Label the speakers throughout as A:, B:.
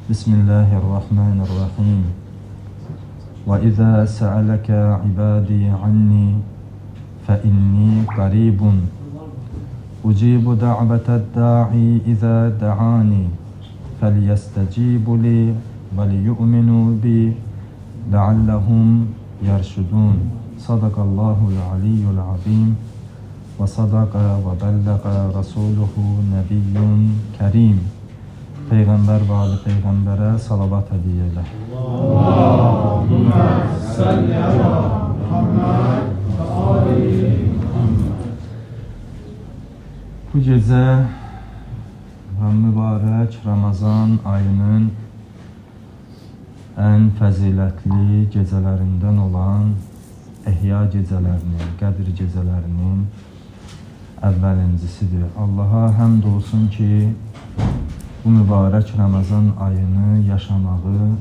A: Bismillahirrahmanirrahim. وَإِذَا سَأَلَكَ عِبَادِي عَنِّي فَإِنِّي قَرِيبٌ أُجِيبُ دَعْوَةَ الدَّاعِ إِذَا دَعَانِي فَلْيَسْتَجِيبُوا لِي وَلْيُؤْمِنُوا بِي لَعَلَّهُمْ يَرْشُدُونَ. Sadaqallahul aliyyul azim ve sadaqa ve bellaqa rasuluhu nebiyyun kerim. Peygamber ve Ali Peygamber'e salavat hediye eyle.
B: Allahümme salli ala Muhammed ve ali Muhammed.
A: Bu gece ve mübarek Ramazan ayının en faziletli gecelerinden olan Ehya gecelerinin, Qədir gecelerinin əvvəlincisidir. Allaha həmd olsun ki, bu mübarək Ramazan ayını yaşamağı,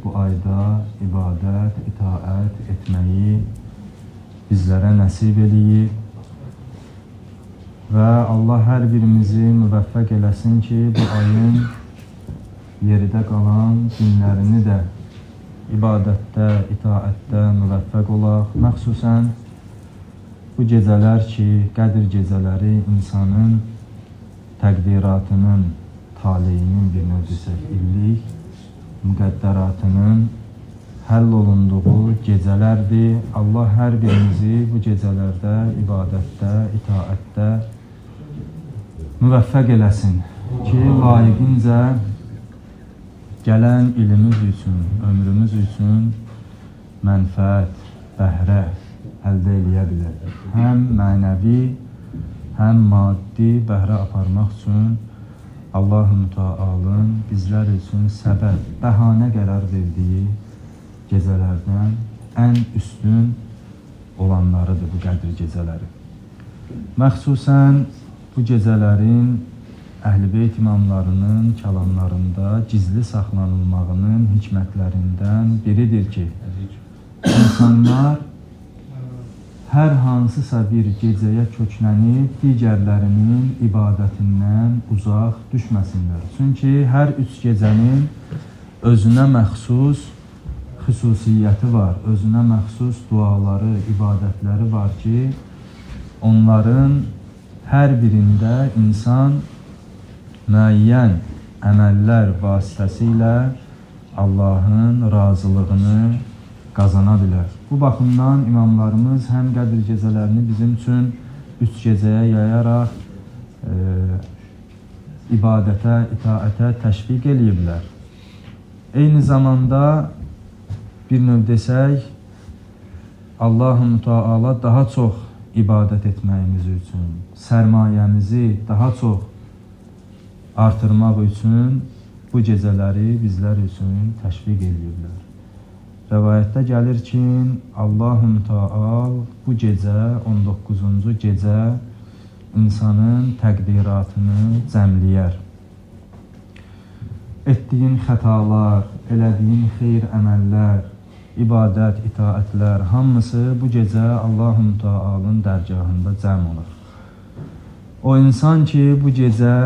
A: bu ayda ibadət, itaət etməyi bizlərə nəsib eləyib və Allah hər birimizi müvəffəq eləsin ki, bu ayın yeridə qalan günlərini də ibadətdə, itaətdə müvəffəq olaq. Məxsusən bu gecələr ki, Qədir gecələri insanın təqdiratının, taleyinin bir növ desək, illik müqəddəratının həll olunduğu gecələrdir. Allah hər birimizi bu gecələrdə, ibadətdə, itaətdə müvəffəq eləsin ki, layiqincə gələn ilimiz üçün, ömrümüz üçün mənfəət, bəhrə əldə eləyə bilər. Həm mənəvi, həm maddi bəhrə aparmaq üçün Allah-u Müteala'nın bizlər üçün səbəb, bəhanə qərar verdiyi gecələrdən ən üstün olanlarıdır bu Qədir gecələri. Məxsusən bu gecələrin Əhl-i Beyt imamlarının kəlamlarında gizli saxlanılmağının hikmətlərindən biridir ki, insanlar hər hansısa bir gecəyə köklənib digərlərinin ibadətindən uzaq düşməsinlər. Çünki hər üç gecənin özünə məxsus xüsusiyyəti var, özünə məxsus duaları, ibadətləri var ki, onların hər birində insan müəyyən əməllər vasitəsilə Allahın razılığını qazana bilər. Bu baxımdan imamlarımız həm Qədir gecələrini bizim üçün 3 gecəyə yayaraq ibadətə, itaətə təşviq eləyiblər. Eyni zamanda bir növ desək, Allah-u Müteala daha çox ibadət etməyimiz üçün, sərmayəmizi daha çox artırmaq üçün bu gecələri bizlər üçün təşviq edirlər. Rəvayətdə gəlir ki, Allah-u Müteal bu gecə, 19-cu gecə insanın təqdiratını cəmləyər. Etdiyin xətalar, elədiyin xeyir əməllər, ibadət, itaətlər hamısı bu gecə Allah-u Müteala'nın dərgahında cəm olur. O insan ki, bu gecə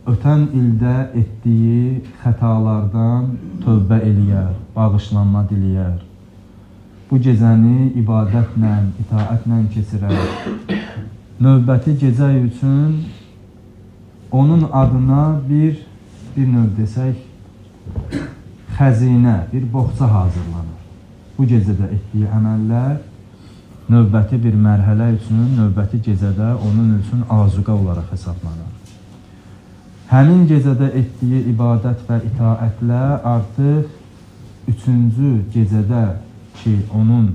A: ötən ildə etdiyi xətalardan tövbə eləyər, bağışlanma diləyər. Bu gecəni ibadətlə, itaətlə keçirər. Növbəti gecə üçün onun adına bir növ desək, xəzinə, bir boğça hazırlanır. Bu gecədə etdiyi əməllər növbəti bir mərhələ üçün, növbəti gecədə onun üçün azuqa olaraq hesablanır. Həmin gecədə etdiyi ibadət və itaətlə artıq 3-cü gecədə ki, onun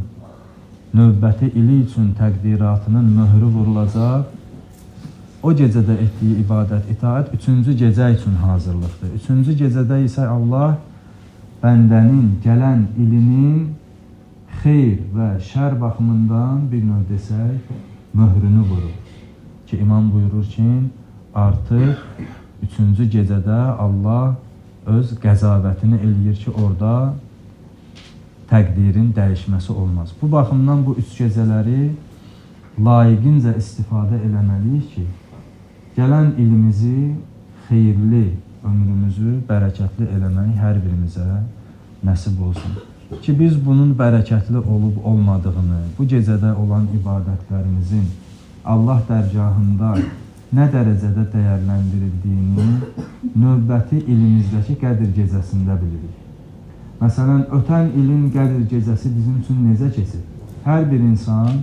A: növbəti ili üçün təqdiratının möhrü vurulacaq, o gecədə etdiyi ibadət, itaət 3-cü gecə üçün hazırlıqdır. 3-cü gecədə isə Allah bəndənin gələn ilinin xeyr və şər baxımından bir növ desək, möhrünü vurur. Ki, imam buyurur ki, artıq 3-cü gecədə Allah öz qəzavətini eləyir ki, orada təqdirin dəyişməsi olmaz. Bu baxımdan bu 3 gecələri layiqincə istifadə eləməliyik ki, gələn ilimizi xeyirli, ömrümüzü bərəkətli eləmək hər birimizə nəsib olsun. Ki biz bunun bərəkətli olub olmadığını, bu gecədə olan ibadətlərimizin Allah dərgahında nə dərəcədə dəyərləndirildiyini növbəti ilimizdəki Qədr gecəsində bilirik. Məsələn, ötən ilin Qədr gecəsi bizim üçün necə keçir? Hər bir insan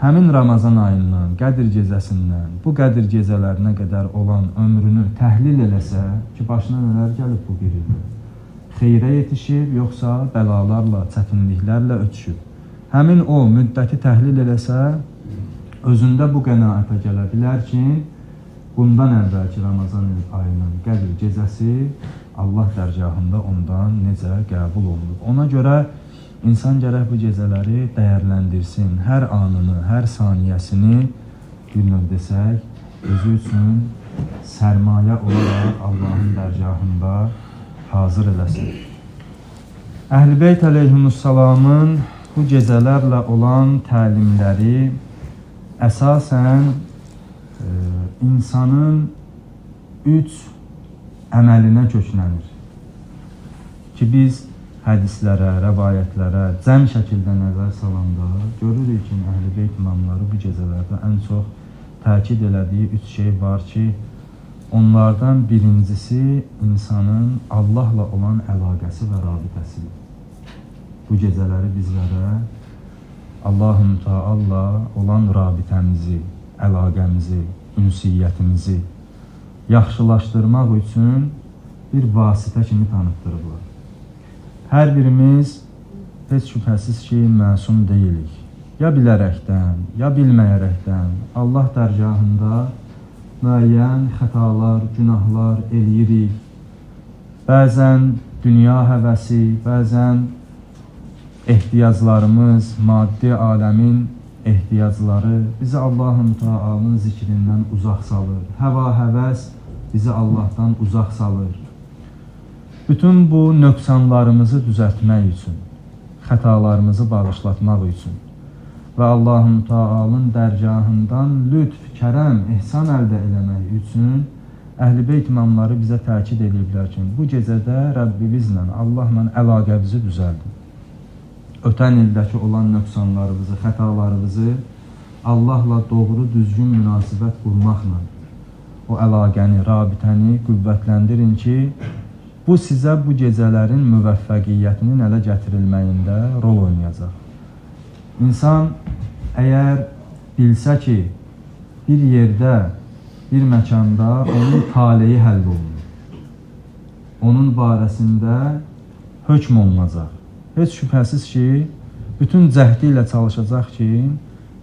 A: həmin Ramazan ayından, Qədr gecəsindən, bu Qədr gecələrinə qədər olan ömrünü təhlil eləsə ki, başına nələr gəlib bu bir ildə? Xeyrə yetişib, yoxsa bəlalarla, çətinliklərlə ötüşüb? Həmin o müddəti təhlil eləsə, özündə bu qənaətə gələ bilər ki, bundan əvvəlki Ramazan ayının Qədr gecəsi Allah dərgahında ondan necə qəbul olunub. Ona görə insan gərək bu gecələri dəyərləndirsin, hər anını, hər saniyəsini bir növ desək, özü üçün sərmayə olaraq Allahın dərgahında hazır eləsin. Əhl-i Beyt əleyhimussalamın bu gecələrlə olan təlimləri əsasən insanın 3 əməlinə köklənir. Ki biz hədislərə, rəvayətlərə cəm şəkildə nəzər salanda görürük ki, Əhl-i Beyt imamları bu gecələrdə ən çox təkid elədiyi 3 şey var ki, onlardan birincisi insanın Allahla olan əlaqəsi və rabitəsidir. Bu gecələri bizlərə Allah-u Teala olan rabitəmizi, əlaqəmizi, ünsiyyətimizi yaxşılaşdırmaq üçün bir vasitə kimi tanıtdırırlar. Hər birimiz heç şübhəsiz ki, məsum deyilik. Ya bilərəkdən, ya bilməyərəkdən Allah dərgahında müəyyən xətalar, günahlar eləyirik. Bəzən dünya həvəsi, bəzən ehtiyaclarımız, maddi aləmin ehtiyacları bizi Allah-u Teala'nın zikrindən uzaq salır. Həva həvəs bizi Allahdan uzaq salır. Bütün bu nöqsanlarımızı düzəltmək üçün, xətalarımızı bağışlatmaq üçün və Allah-u Teala'nın dərgahından lütf, kərəm, ehsan əldə eləmək üçün Əhl-i Beyt imamları bizə təkid ediblər ki, bu gecədə Rəbbimizlə, Allahla əlaqəmizi düzəldin. Ötən ildəki olan nöqsanlarımızı, xətalarımızı Allahla doğru, düzgün münasibət qurmaqla o əlaqəni, rabitəni qüvvətləndirin ki, bu sizə bu gecələrin müvəffəqiyyətinin ələ gətirilməyində rol oynayacaq. İnsan əgər bilsə ki, bir yerdə, bir məkanda onun taleyi həll olunur, onun barəsində hökm olunacaq. Heç şübhəsiz ki, bütün cəhdi ilə çalışacaq ki,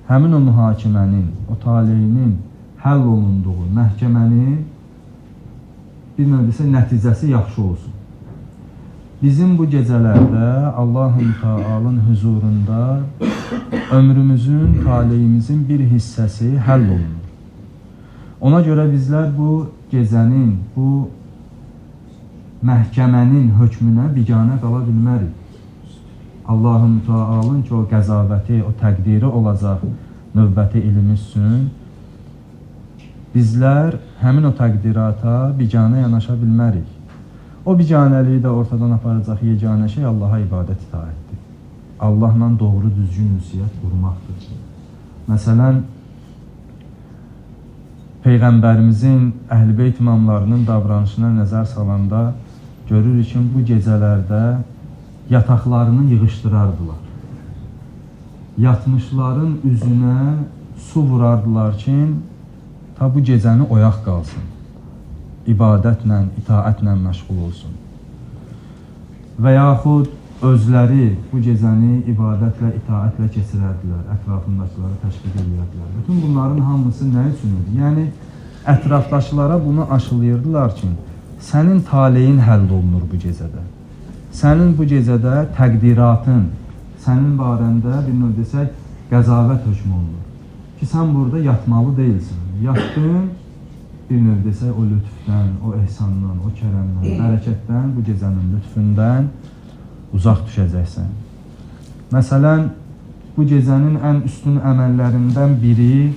A: həmin o mühakimənin, o taleyinin həll olunduğu məhkəmənin bir növ desə nəticəsi yaxşı olsun. Bizim bu gecələrdə Allah-u Teala'nın huzurunda ömrümüzün, taleyimizin bir hissəsi həll olunur. Ona görə bizlər bu gecənin, bu məhkəmənin hökmünə biganə qala bilmərik. Allah-u Teala'nın ki, o qəzavəti, o təqdiri olacaq növbəti ilimiz üçün bizlər həmin o təqdirata biganə yanaşa bilmərik. O biganəliyi də ortadan aparacaq yeganə şey Allaha ibadət itaətdir. Allahla doğru, düzgün ünsiyyət qurmaqdır. Məsələn, Peyğəmbərimizin Əhl-i Beyt imamlarının davranışına nəzər salanda görürük ki, bu gecələrdə yataqlarını yığışdırardılar. Yatmışların üzünə su vurardılar ki, ta bu gecəni oyaq qalsın, ibadətlə, itaətlə məşğul olsun. Və yaxud özləri bu gecəni ibadətlə, itaətlə keçirərdilər, ətrafındakıları təşviq edirdilər. Bütün bunların hamısı nə üçün idi? Yəni, ətrafdakılara bunu aşılayırdılar ki, sənin taleyin həll olunur bu gecədə. Sənin bu gecədə təqdiratın, sənin barəndə bir növ desək, qəzavət hökm olunur. Ki, sən burada yatmalı deyilsin. Yatdın, bir növ desək, o lütfdən, o ehsandan, o kərəmdən, bərəkətdən, bu gecənin lütfündən uzaq düşəcəksən. Məsələn, bu gecənin ən üstün əməllərindən biri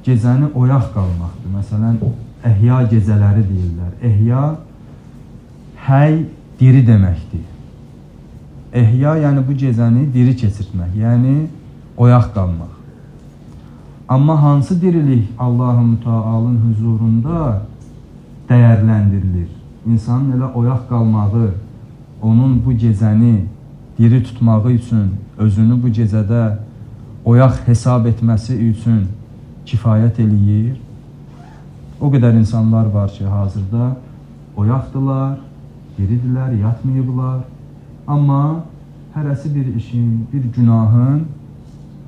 A: gecəni oyaq qalmaqdır. Məsələn, əhya gecələri deyirlər. Əhya Həy diri deməkdir. Ehya yəni bu gecəni diri keçirtmək, yəni oyaq qalmaq. Amma hansı dirilik Allah-ı Mütealın huzurunda dəyərləndirilir? İnsanın elə oyaq qalmağı, onun bu gecəni diri tutmağı üçün, özünü bu gecədə oyaq hesab etməsi üçün kifayət eləyir. O qədər insanlar var ki, hazırda oyaqdılar, diridirlər, yatmayıblar. Amma hərəsi bir işin, bir günahın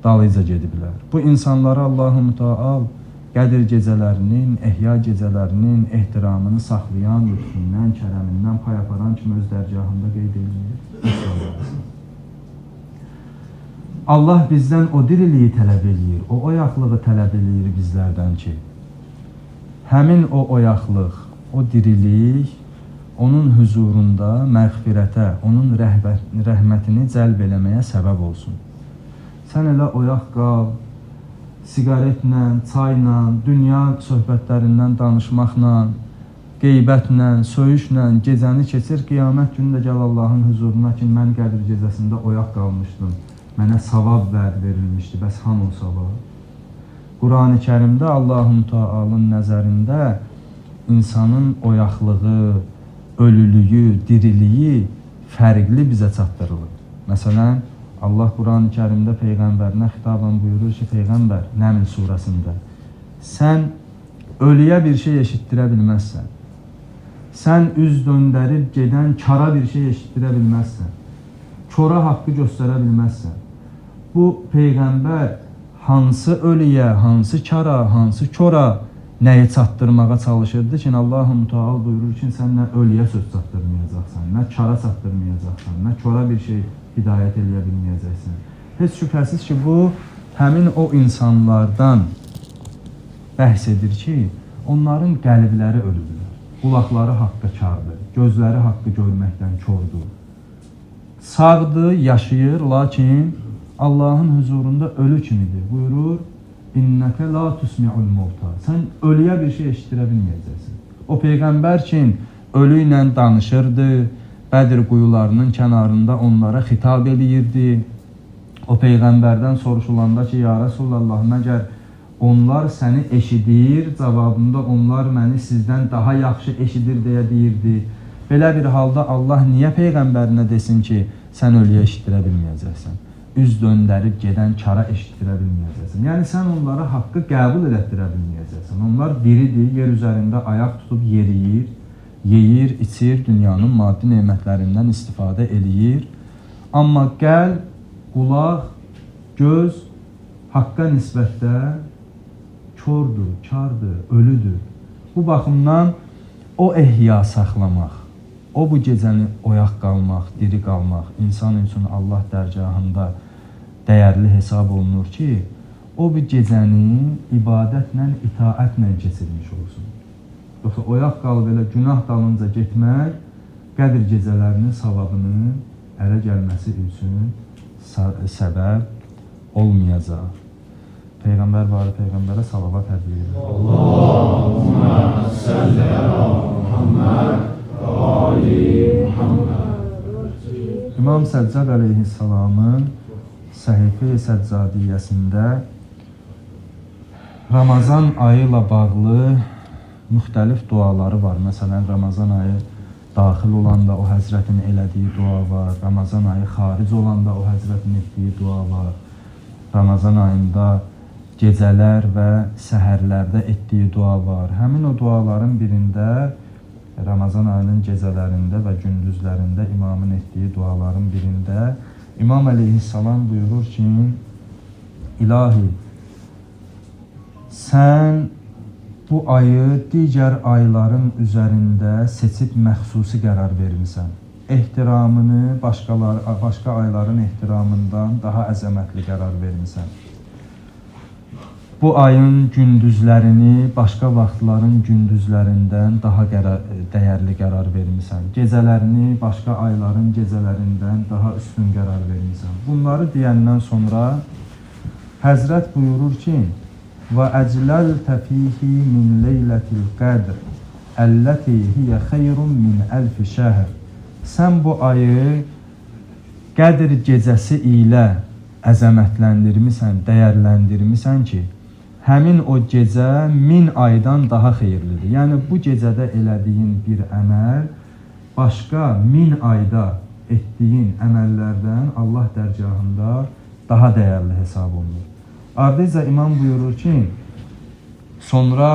A: dalıyca gediblər. Bu insanlara Allah-ı Müteal Qədir gecələrinin, ehya gecələrinin ehtiramını saxlayan, lütfündən, kərəmindən pay aparan kimi öz dərgahında qeyd edilir. Allah bizdən o diriliyi tələb eləyir, o oyaqlığı tələb eləyir bizlərdən ki, həmin o oyaqlıq, o dirilik onun huzurunda məğfirətə, onun rəhmətini cəlb eləməyə səbəb olsun. Sən elə oyaq qal, siqaretlə, çayla, dünya söhbətlərindən danışmaqla, qeybətlə, söyüşlə gecəni keçir, qiyamət günü də gəl Allahın huzuruna ki, mən Qədir gecəsində oyaq qalmışdım, mənə savab vəd verilmişdi, bəs hamı o savab. Qurani Kərimdə Allah-ı Mütealın nəzərində insanın oyaqlığı, ölülüyü, diriliyi fərqli bizə çatdırılır. Məsələn, Allah Qurani Kərimdə Peyğəmbərinə xitabən buyurur ki, Peyğəmbər Nəml surəsində, sən ölüyə bir şey eşitdirə bilməzsən, sən üz döndərib gedən kara bir şey eşitdirə bilməzsən, kora haqqı göstərə bilməzsən. Bu Peyğəmbər hansı ölüyə, hansı kara, hansı kora nəyi çatdırmağa çalışırdı ki, Allah-ı Müteal buyurur ki, sən nə ölüyə söz çatdırmayacaqsan, nə kara çatdırmayacaqsan, nə kora bir şey hidayət eləyə bilməyəcəksən. Heç şübhəsiz ki, bu həmin o insanlardan bəhs edir ki, onların qəlbləri ölüdür, qulaqları haqqa kardır, gözləri haqqı görməkdən kordur. Sağdır, yaşayır, lakin Allahın huzurunda ölü kimidir. Buyurur, İnnəkə la tusmi'ul mevta. Sən ölüyə bir şey eşitdirə bilməyəcəksən. O Peyğəmbər ki, ölü ilə danışırdı, Bədir quyularının kənarında onlara xitab eləyirdi. O Peyğəmbərdən soruşulanda ki, ya Rasulallah, məgər onlar səni eşidir, cavabında onlar məni sizdən daha yaxşı eşidir deyə deyirdi. Belə bir halda Allah niyə Peyğəmbərinə desin ki, sən ölüyə eşitdirə bilməyəcəksən? Üz döndərib gedən kara eşitdirə bilməyəcəksən. Yəni sən onlara haqqı qəbul elətdirə bilməyəcəksən. Onlar diridir, yer üzərində ayaq tutub yeriyir, yeyir, içir, dünyanın maddi nemətlərindən istifadə eləyir. Amma qəlb, qulaq, göz haqqa nisbətdə kordur, kardır, ölüdür. Bu baxımdan o ehya saxlamaq, o bu gecəni oyaq qalmaq, diri qalmaq insan üçün Allah dərgahında dəyərli hesab olunur ki, o bu gecəni ibadətlə, itaətlə keçirmiş olsun. Yoxsa oyaq qalıb elə günah dalınca getmək Qədir gecələrinin savabının ələ gəlməsi üçün səbəb olmayacaq. Peyğəmbər barı Peyğəmbərə salavat hədiyyir.
B: Allahümmə səlli əla Muhammed və ali Muhammed.
A: İmam Səccad əleyhissalamın Səhifə-i Səccadiyyəsində Ramazan ayı ilə bağlı müxtəlif duaları var. Məsələn, Ramazan ayı daxil olanda o həzrətin elədiyi dua var. Ramazan ayı xaric olanda o həzrətin etdiyi dua var. Ramazan ayında gecələr və səhərlərdə etdiyi dua var. Həmin o duaların birində, Ramazan ayının gecələrində və gündüzlərində imamın etdiyi duaların birində İmam əleyhissalam buyurur ki, İlahi, sən bu ayı digər ayların üzərində seçib məxsusi qərar vermisən. Ehtiramını başqa ayların ehtiramından daha əzəmətli qərar vermisən. Bu ayın gündüzlərini başqa vaxtların gündüzlərindən daha dəyərli qərar vermisən. Gecələrini başqa ayların gecələrindən daha üstün qərar vermisən. Bunları deyəndən sonra Həzrət buyurur ki, وَأَجْلَلْتَ فِيهِ مِنْ لَيْلَةِ الْقَدْرِ Əlləti hiyə xeyrun min əlfi şəhr. Sən bu ayı Qədr gecəsi ilə əzəmətləndirmisən, dəyərləndirmisən ki, həmin o gecə 1000 aydan daha xeyirlidir. Yəni bu gecədə elədiyin bir əməl başqa 1000 ayda etdiyin əməllərdən Allah dərgahında daha dəyərli hesab olunur. Ardınca imam buyurur ki, sonra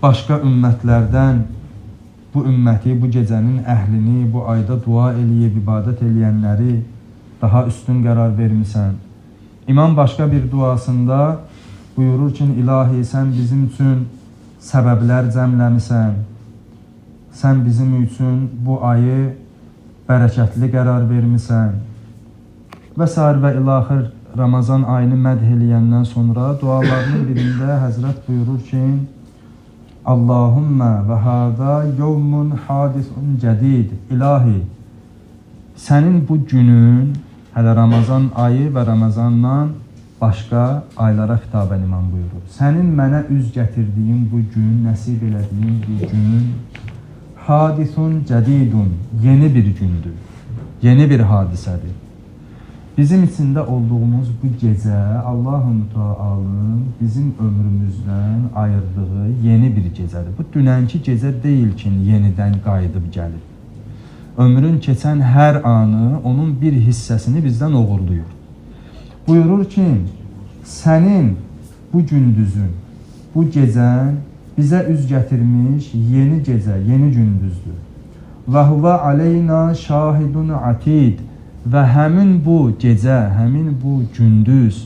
A: başqa ümmətlərdən bu ümməti, bu gecənin əhlini, bu ayda dua eləyib, ibadət eləyənləri daha üstün qərar vermisən. İmam başqa bir duasında buyurur ki, ilahi sən bizim üçün səbəblər cəmləmisən, sən bizim üçün bu ayı bərəkətli qərar vermisən və sair və ilaxır. Ramazan ayını mədh eləyəndən sonra dualarının birində Həzrət buyurur ki, Allahümmə və hədə yevmun hadisun cədid. İlahi, sənin bu günün, hələ Ramazan ayı və Ramazandan başqa aylara xitaben imam buyurur. Sənin mənə üz gətirdiyin bu gün, nəsib elədiyin bu gün, hadisun cədidun, yeni bir gündür, yeni bir hadisədir. Bizim içində olduğumuz bu gecə Allah-u Teala'nın bizim ömrümüzdən ayırdığı yeni bir gecədir. Bu dünənki gecə deyil ki, yenidən qayıdıb gəlir. Ömrün keçən hər anı onun bir hissəsini bizdən oğurluyur. Buyurur ki, sənin bu gündüzün, bu gecən bizə üz gətirmiş yeni gecə, yeni gündüzdür. Və huvə aleyna şahidun atid. Və həmin bu gecə, həmin bu gündüz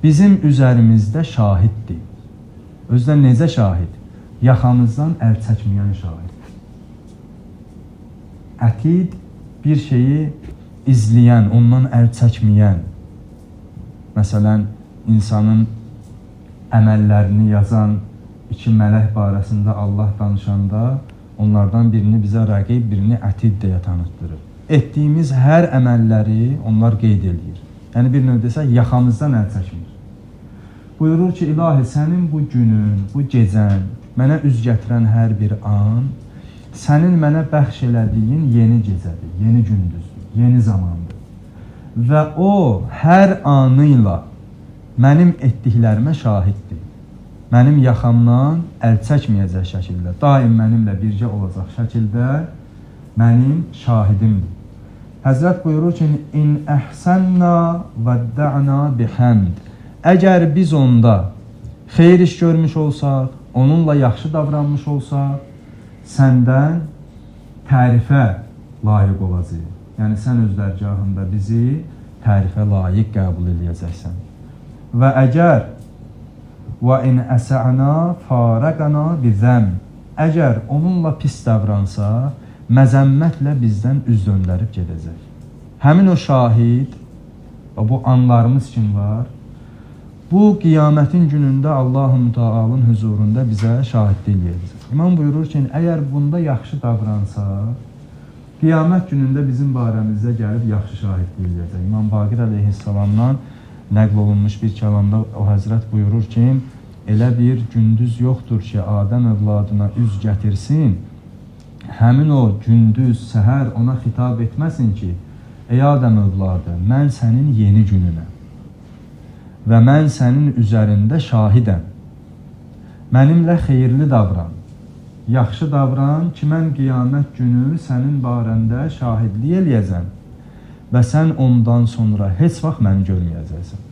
A: bizim üzərimizdə şahiddir. Özdən necə şahid? Yaxamızdan əl çəkməyən şahid. Ətid bir şeyi izləyən, ondan əl çəkməyən. Məsələn, insanın əməllərini yazan iki mələk barəsində Allah danışanda onlardan birini bizə rəqib, birini ətid deyə tanıtdırır. Etdiyimiz hər əməlləri onlar qeyd edir. Yəni bir növ desək, yaxamızdan əl çəkmir. Buyurur ki, ilahi, sənin bu günün, bu gecən, mənə üz gətirən hər bir an, sənin mənə bəxş elədiyin yeni gecədir, yeni gündüzdür, yeni zamandır. Və o, hər anıyla mənim etdiklərimə şahiddir. Mənim yaxamdan əl çəkməyəcək şəkildə, daim mənimlə birgə olacaq şəkildə mənim şahidimdir. Həzrət buyurur ki, in əhsənna vəddə'na bihəmd. Əgər biz onda xeyir iş görmüş olsaq, onunla yaxşı davranmış olsaq, səndən tərifə layiq olacaq. Yəni, sən öz dərgahında bizi tərifə layiq qəbul edəcəksən. Və əgər və in əsə'na farəqəna bizəm. Əgər onunla pis davransa, məzəmmətlə bizdən üz döndərib gedəcək. Həmin o şahid, bu anlarımız kim var? Bu qiyamətin günündə Allah-u Teala'nın huzurunda bizə şahidlik edəcək. İmam buyurur ki, əgər bunda yaxşı davransa, qiyamət günündə bizim barəmizdə gəlib yaxşı şahidlik edəcək. İmam Baqir əleyhissalamdan nəql olunmuş bir kəlamda o həzrət buyurur ki, elə bir gündüz yoxdur ki, Adəm övladına üz gətirsin, həmin o gündüz, səhər ona xitab etməsin ki, ey Adəm övladı, mən sənin yeni gününəm və mən sənin üzərində şahidəm. Mənimlə xeyirli davran, yaxşı davran ki, mən qiyamət günü sənin barəndə şahidlik eləyəcəm və sən ondan sonra heç vaxt məni görməyəcəksən.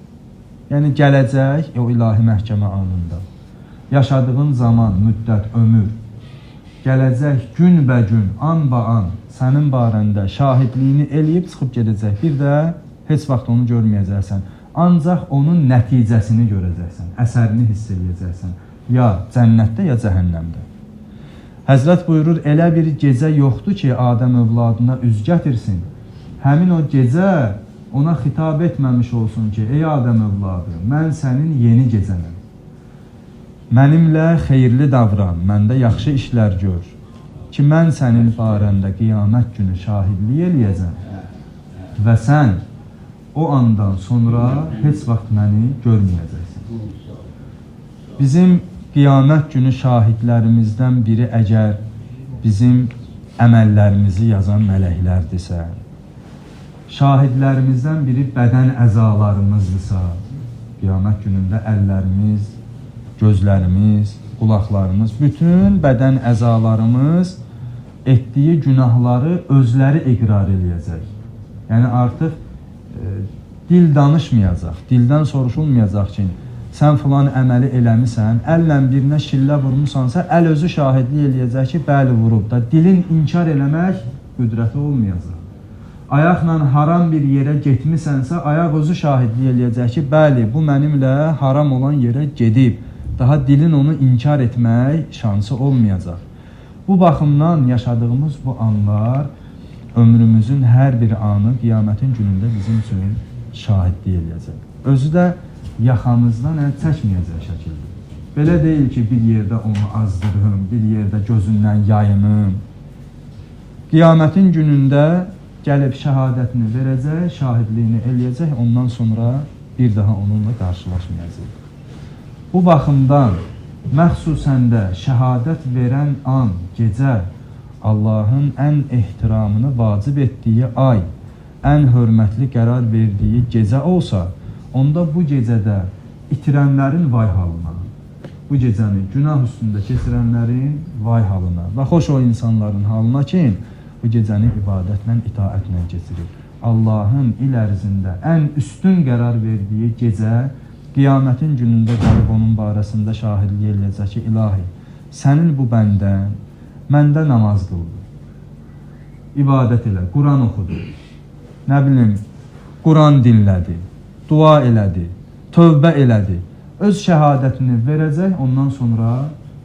A: Yəni, gələcək o ilahi məhkəmə anında, yaşadığın zaman, müddət, ömür, gələcək gün bə gün, an ba an sənin barəndə şahidliyini eləyib çıxıb gedəcək. Bir də heç vaxt onu görməyəcəksən. Ancaq onun nəticəsini görəcəksən, əsərini hiss edəcəksən. Ya cənnətdə, ya cəhənnəmdə. Həzrət buyurur, elə bir gecə yoxdur ki, Adəm övladına üz gətirsin. Həmin o gecə ona xitab etməmiş olsun ki, ey Adəm övladı, mən sənin yeni gecənəm. Mənimlə xeyirli davran, məndə yaxşı işlər gör ki, mən sənin barəndə qiyamət günü şahidlik eləyəcəm və sən o andan sonra heç vaxt məni görməyəcəksən. Bizim qiyamət günü şahidlərimizdən biri əgər bizim əməllərimizi yazan mələklərdirsə, şahidlərimizdən biri bədən əzalarımızdırsa, qiyamət günündə əllərimiz, gözlərimiz, qulaqlarımız, bütün bədən əzalarımız etdiyi günahları özləri iqrar eləyəcək. Yəni artıq dil danışmayacaq, dildən soruşulmayacaq ki, sən filan əməli eləmisən, əllə birinə şillə vurmusansa, əl özü şahidlik eləyəcək ki, bəli vurub da, dilin inkar eləmək qüdrəti olmayacaq. Ayaqla haram bir yerə getmisənsə, ayaq özü şahidlik eləyəcək ki, bəli, bu mənimlə haram olan yerə gedib. Daha dilin onu inkar etmək şansı olmayacaq. Bu baxımdan yaşadığımız bu anlar, ömrümüzün hər bir anı qiyamətin günündə bizim üçün şahidlik eləyəcək. Özü də yaxamızdan əl çəkməyəcək şəkildə. Belə deyil ki, bir yerdə onu azdırım, bir yerdə gözündən yayınım. Qiyamatin günündə gəlib şəhadətini verəcək, şahidliyini eləyəcək, ondan sonra bir daha onunla qarşılaşmayacaq. Bu baxımdan məxsusən də şəhadət verən an, gecə, Allahın ən ehtiramını vacib etdiyi ay, ən hörmətli qərar verdiyi gecə olsa, onda bu gecədə itirənlərin vay halına, bu gecəni günah üstündə keçirənlərin vay halına və xoş o insanların halına ki, bu gecəni ibadətlə, itaətlə keçirir. Allahın il ərzində ən üstün qərar verdiyi gecə, qiyamətin günündə gəlib onun barəsində şahidlik eləyəcək ki, ilahi, sənin bu bəndən məndə namaz qıldı, ibadət elə, Quran oxudu, nə bilim, Quran dinlədi, dua elədi, tövbə elədi, öz şəhadətini verəcək, ondan sonra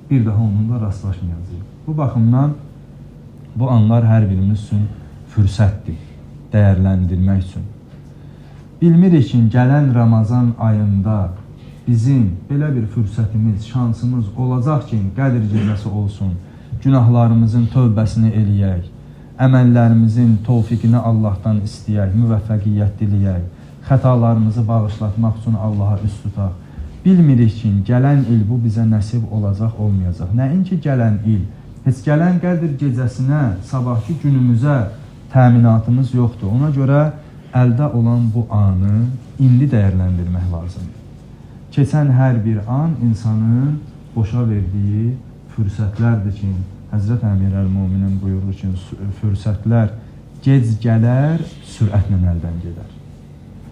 A: bir daha onunla rastlaşmayacaq. Bu baxımdan bu anlar hər birimiz üçün fürsətdir, dəyərləndirmək üçün. Bilmirik ki, gələn Ramazan ayında bizim belə bir fürsətimiz, şansımız olacaq ki, Qədr gecəsi olsun, günahlarımızın tövbəsini eləyək, əməllərimizin tövfiqini Allahdan istəyək, müvəffəqiyyət diləyək, xətalarımızı bağışlatmaq üçün Allaha üst tutaq. Bilmirik ki, gələn il bu bizə nəsib olacaq, olmayacaq. Nəinki gələn il, heç gələn Qədr gecəsinə, sabahki günümüzə təminatımız yoxdur. Ona görə əldə olan bu anı indi dəyərləndirmək lazımdır. Keçən hər bir an insanın boşa verdiyi fürsətlərdir ki, Həzrət Əmir Əl-Müminin buyurur ki, fürsətlər gec gələr, sürətlə əldən gedər.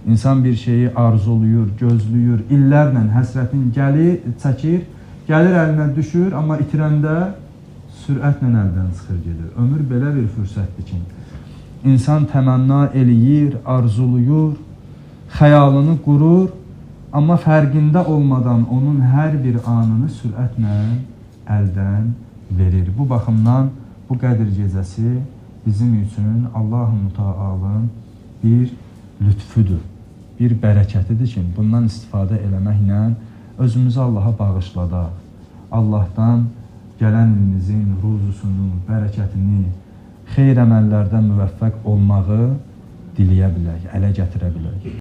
A: İnsan bir şeyi arzuluyur, gözlüyür, illərlə həsrətin çəkir, gəlir əlinə düşür, amma itirəndə sürətlə əldən çıxır gedir. Ömür belə bir fürsətdir ki, İnsan təmənna eləyir, arzuluyur, xəyalını qurur, amma fərqində olmadan onun hər bir anını sürətlə əldən verir. Bu baxımdan bu Qədr gecəsi bizim üçün Allah-u Müteala'nın bir lütfüdür, bir bərəkətidir ki, bundan istifadə eləməklə özümüzü Allaha bağışladaq. Allahdan gələn ilimizin ruzusunu, bərəkətini, xeyr əməllərdən müvəffəq olmağı diləyə bilək, ələ gətirə bilək.